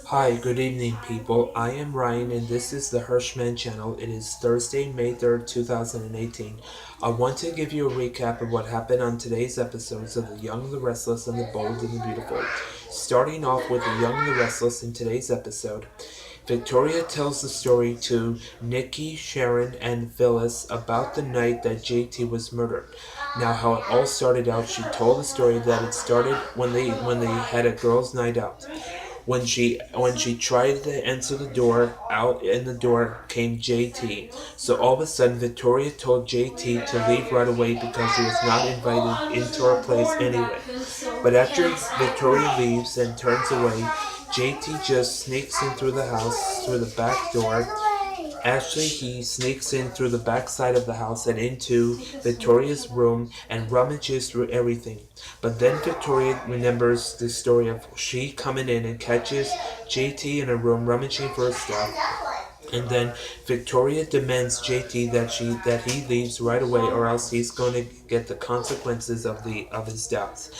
Hi, good evening, people. I am Ryan, and this is the Hirschman channel. It is Thursday, May 3rd, 2018. I want to give you a recap of what happened on today's episodes of The Young, the Restless, and the Bold and the Beautiful. Starting off with The Young, the Restless in today's episode, Victoria tells the story to Nikki, Sharon, and Phyllis about the night that JT was murdered. Now, how it all started out, she told the story that it started when they had a girls' night out. When she tried to answer the door, out in the door came JT. So all of a sudden, Victoria told JT to leave right away because he was not invited into her place anyway. But after Victoria leaves and turns away, JT just sneaks in through the house through the back door. Actually, he sneaks in through the back side of the house and into Victoria's room and rummages through everything. But then Victoria remembers the story of she coming in and catches JT in a room rummaging for his stuff. And then Victoria demands JT that he leaves right away, or else he's going to get the consequences of his doubts.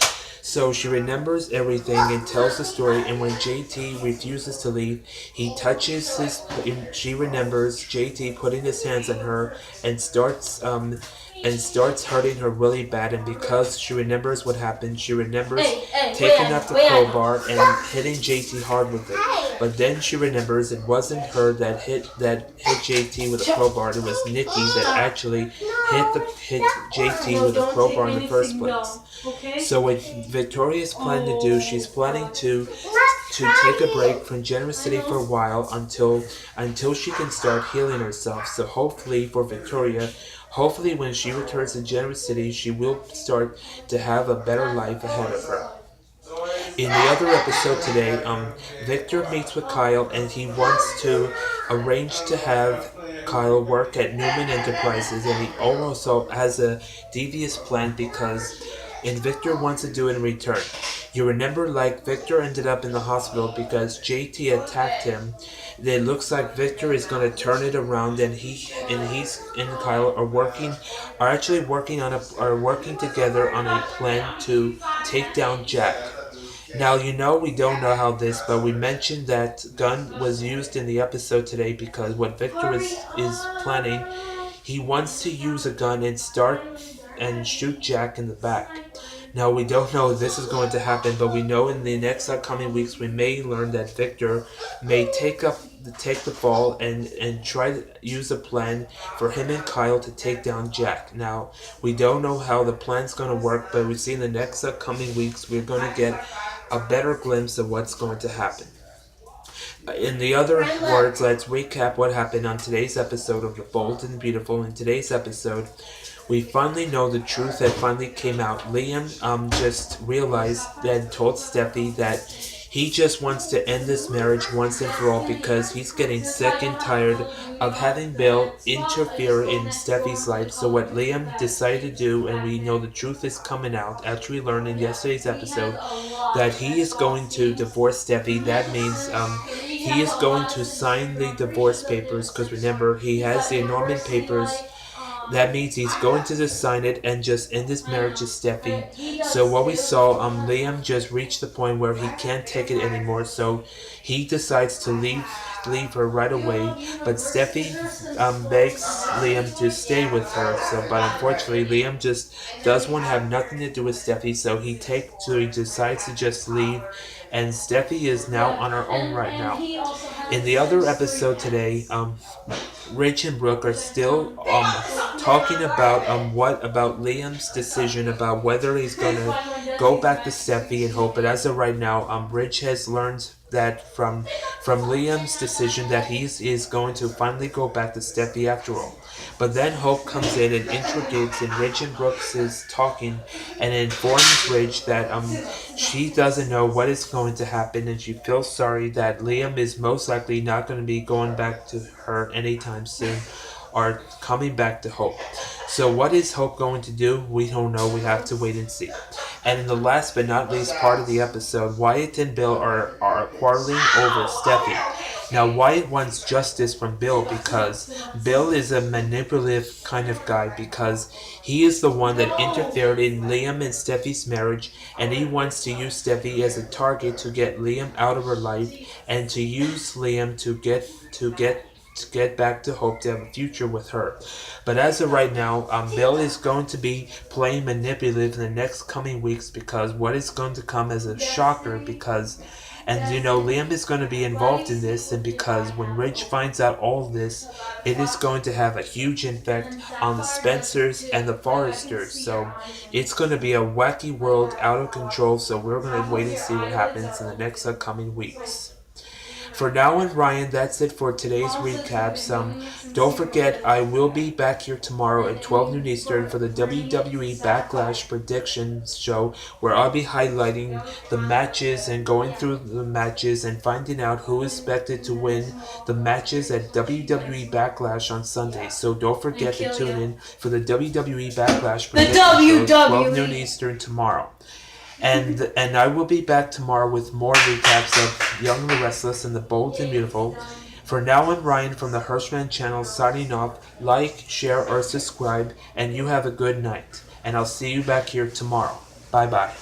So she remembers everything and tells the story. And when JT refuses to leave, he touches his. She remembers JT putting his hands on her and starts hurting her really bad. And because she remembers what happened, she remembers taking up the crowbar and hitting JT hard with it. But then she remembers it wasn't her that hit JT with a crowbar. It was Nikki that actually hit JT with a crowbar in the first place. So what Victoria's planning to do, she's planning to take a break from Generous City for a while until she can start healing herself. So hopefully for Victoria, hopefully when she returns to Generous City, she will start to have a better life ahead of her. In the other episode today, Victor meets with Kyle and he wants to arrange to have Kyle work at Newman Enterprises, and he also has a devious plan because and Victor wants to do it in return. You remember, like, Victor ended up in the hospital because JT attacked him. It looks like Victor is going to turn it around, and he's and Kyle are actually are working together on a plan to take down Jack. Now, we don't know how this, but we mentioned that gun was used in the episode today because what Victor is planning, he wants to use a gun and start and shoot Jack in the back. Now, we don't know if this is going to happen, but we know in the next upcoming weeks we may learn that Victor may take the fall and try to use a plan for him and Kyle to take down Jack. Now, we don't know how the plan's going to work, but we see in the next upcoming weeks we're going to get a better glimpse of what's going to happen. In the other words, let's recap what happened on today's episode of The Bold and Beautiful. In today's episode, we finally know the truth that finally came out. Liam just realized and told Steffi that he just wants to end this marriage once and for all because he's getting sick and tired of having Bill interfere in Steffi's life. So what Liam decided to do, and we know the truth is coming out after we learned in yesterday's episode that he is going to divorce Steffi. That means he is going to sign the divorce papers because remember he has the Norman papers. That means he's going to just sign it and just end his marriage to Steffi. So what we saw, Liam just reached the point where he can't take it anymore. So he decides to leave her right away. But Steffi begs Liam to stay with her. But unfortunately, Liam just does want to have nothing to do with Steffi. So he decides to just leave. And Steffi is now on her own right now. In the other episode today, Rich and Brooke are still talking about what about Liam's decision about whether he's gonna go back to Steffi and Hope. But as of right now, Rich has learned that from Liam's decision that he is going to finally go back to Steffi after all. But then Hope comes in and interrogates, and Rich and Brooks is talking and informs Rich that she doesn't know what is going to happen, and she feels sorry that Liam is most likely not going to be going back to her anytime soon or coming back to Hope. So what is Hope going to do? We don't know. We have to wait and see. And in the last but not least part of the episode, Wyatt and Bill are quarreling over Steffi. Now, Wyatt wants justice from Bill because Bill is a manipulative kind of guy because he is the one that interfered in Liam and Steffi's marriage, and he wants to use Steffi as a target to get Liam out of her life and to use Liam to get back to Hope to have a future with her. But as of right now, Bill is going to be playing manipulative in the next coming weeks because what is going to come as a shocker because and Liam is going to be involved in this, and because when Ridge finds out all this, it is going to have a huge impact on the Spencers and the Forresters. So it's going to be a wacky world out of control. So we're going to wait and see what happens in the next upcoming weeks. For now and Ryan, that's it for today's recaps. Don't forget, I will be back here tomorrow at 12 noon Eastern for the WWE Backlash Predictions show, where I'll be highlighting the matches and going through the matches and finding out who is expected to win the matches at WWE Backlash on Sunday. So don't forget to tune in for the WWE Backlash Predictions show, 12 noon Eastern tomorrow. And I will be back tomorrow with more recaps of Young and the Restless and the Bold and Beautiful. For now, I'm Ryan from the Hirschman channel signing off. Like, share, or subscribe, and you have a good night. And I'll see you back here tomorrow. Bye bye.